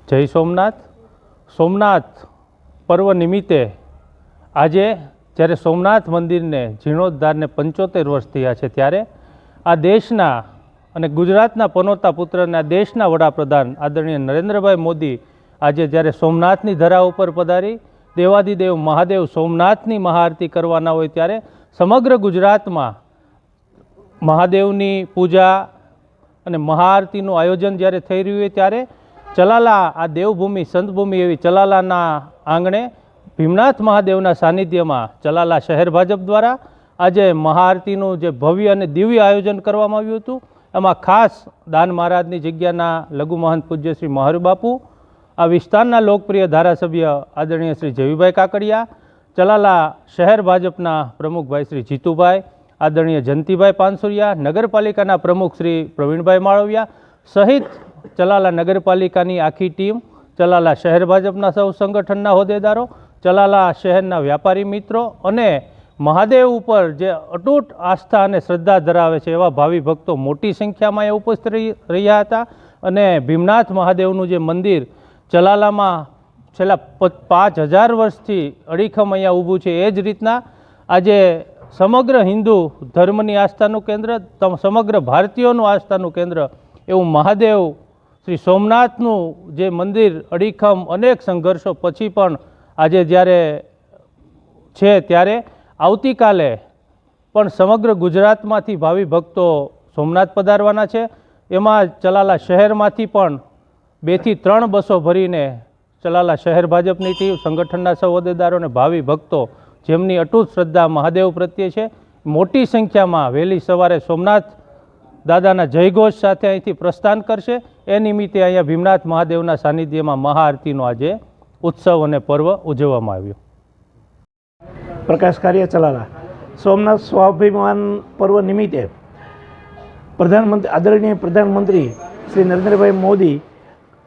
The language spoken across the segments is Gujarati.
જય સોમનાથ। સોમનાથ પર્વ નિમિત્તે આજે જ્યારે સોમનાથ મંદિરને જીર્ણોદ્ધારને 75 વર્ષ થયા છે, ત્યારે આ દેશના અને ગુજરાતના પનોતા પુત્રના દેશના વડાપ્રધાન આદરણીય નરેન્દ્રભાઈ મોદી આજે જ્યારે સોમનાથની ધરા ઉપર પધારી દેવાદિદેવ મહાદેવ સોમનાથની મહાઆરતી કરવાના હોય, ત્યારે સમગ્ર ગુજરાતમાં મહાદેવની પૂજા અને મહાઆરતીનું આયોજન જ્યારે થઈ રહ્યું હોય, ત્યારે ચલાલા આ દેવભૂમિ સંતભૂમિ એવી ચલાલાના આંગણે ભીમનાથ મહાદેવના સાનિધ્યમાં ચલાલા શહેર ભાજપ દ્વારા આજે મહાઆરતીનું જે ભવ્ય અને દિવ્ય આયોજન કરવામાં આવ્યું હતું, એમાં ખાસ દાન મહારાજની જગ્યાના લઘુ મહંત પૂજ્ય શ્રી મહારુ બાપુ, આ વિસ્તારના લોકપ્રિય ધારાસભ્ય આદરણીય શ્રી જયવીભાઈ કાકડિયા, ચલાલા શહેર ભાજપના પ્રમુખભાઈ શ્રી જીતુભાઈ, આદરણીય જયંતિભાઈ પાનસુરિયા, નગરપાલિકાના પ્રમુખ શ્રી પ્રવીણભાઈ માળવિયા સહિત ચલાલા નગરપાલિકાની આખી ટીમ, ચલાલા શહેર ભાજપના સૌ સંગઠનના હોદ્દેદારો, ચલાલા શહેરના વ્યાપારી મિત્રો અને મહાદેવ ઉપર જે અતૂટ આસ્થા અને શ્રદ્ધા ધરાવે છે એવા ભાવિ ભક્તો મોટી સંખ્યામાં એ ઉપસ્થિત રહ્યા હતા। અને ભીમનાથ મહાદેવનું જે મંદિર ચલાલામાં છેલ્લા 5000 વર્ષથી અડીખમ અહીંયા ઊભું છે, એ જ રીતના આજે સમગ્ર હિન્દુ ધર્મની આસ્થાનું કેન્દ્ર, સમગ્ર ભારતીયોનું આસ્થાનું કેન્દ્ર એવું મહાદેવ શ્રી સોમનાથનું જે મંદિર અડીખમ અનેક સંઘર્ષો પછી પણ આજે જ્યારે છે, ત્યારે આવતીકાલે પણ સમગ્ર ગુજરાતમાંથી ભાવિ ભક્તો સોમનાથ પધારવાના છે। એમાં ચલાલા શહેરમાંથી પણ 2 થી 3 બસો ભરીને ચલાલા શહેર ભાજપની ટીમ, સંગઠનના સૌ હોદ્દેદારો અને ભાવિ ભક્તો જેમની અતૂટ શ્રદ્ધા મહાદેવ પ્રત્યે છે, મોટી સંખ્યામાં વહેલી સવારે સોમનાથ દાદાના જયઘોષ સાથે અહીંથી પ્રસ્થાન કરશે। એ નિમિત્તે અહીંયા ભીમનાથ મહાદેવના સાનિધ્યમાં મહાઆરતીનો આજે ઉત્સવ અને પર્વ ઉજવવામાં આવ્યો। પ્રકાશ કાર્ય ચલાલા સોમનાથ સ્વાભિમાન પર્વ નિમિત્તે આદરણીય પ્રધાનમંત્રી શ્રી નરેન્દ્રભાઈ મોદી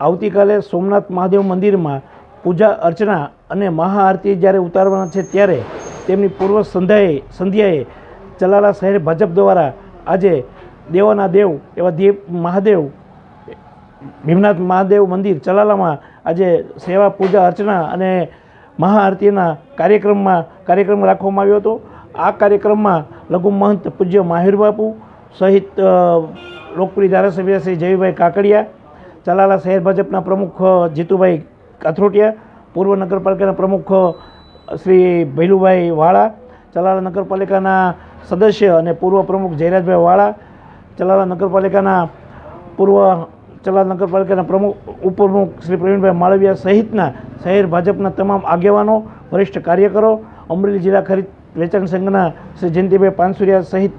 આવતીકાલે સોમનાથ મહાદેવ મંદિરમાં પૂજા અર્ચના અને મહાઆરતી જ્યારે ઉતારવાના છે, ત્યારે તેમની પૂર્વ સંધ્યાએ ચલાલા શહેર ભાજપ દ્વારા આજે દેવાના દેવ એવા મહાદેવ ભીમનાથ મહાદેવ મંદિર ચલાલામાં આજે સેવા પૂજા અર્ચના અને મહાઆરતીના કાર્યક્રમ રાખવામાં આવ્યો હતો। આ કાર્યક્રમમાં લઘુ મહંત પૂજ્ય મહારુ બાપુ સહિત લોકપ્રિય ધારાસભ્ય શ્રી જયવીભાઈ કાકડિયા, ચલાલા શહેર ભાજપના પ્રમુખ જીતુભાઈ કાથરોટિયા, પૂર્વ નગરપાલિકાના પ્રમુખ શ્રી ભૈલુભાઈ વાળા, ચલાલા નગરપાલિકાના સદસ્ય અને પૂર્વ પ્રમુખ જયરાજભાઈ વાળા, ચલાલા નગરપાલિકાના ઉપપ્રમુખ શ્રી પ્રવીણભાઈ માળવિયા સહિતના શહેર ભાજપના તમામ આગેવાનો, વરિષ્ઠ કાર્યકરો, અમરેલી જિલ્લા ખરીદ વેચાણ સંઘના શ્રી જયંતિભાઈ પાનસુરિયા સહિત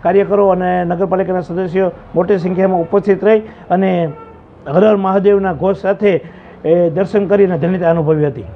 કાર્યકરો અને નગરપાલિકાના સદસ્યો મોટી સંખ્યામાં ઉપસ્થિત રહી અને હર હર મહાદેવના ઘોષ સાથે દર્શન કરીને ધન્યતા અનુભવી હતી।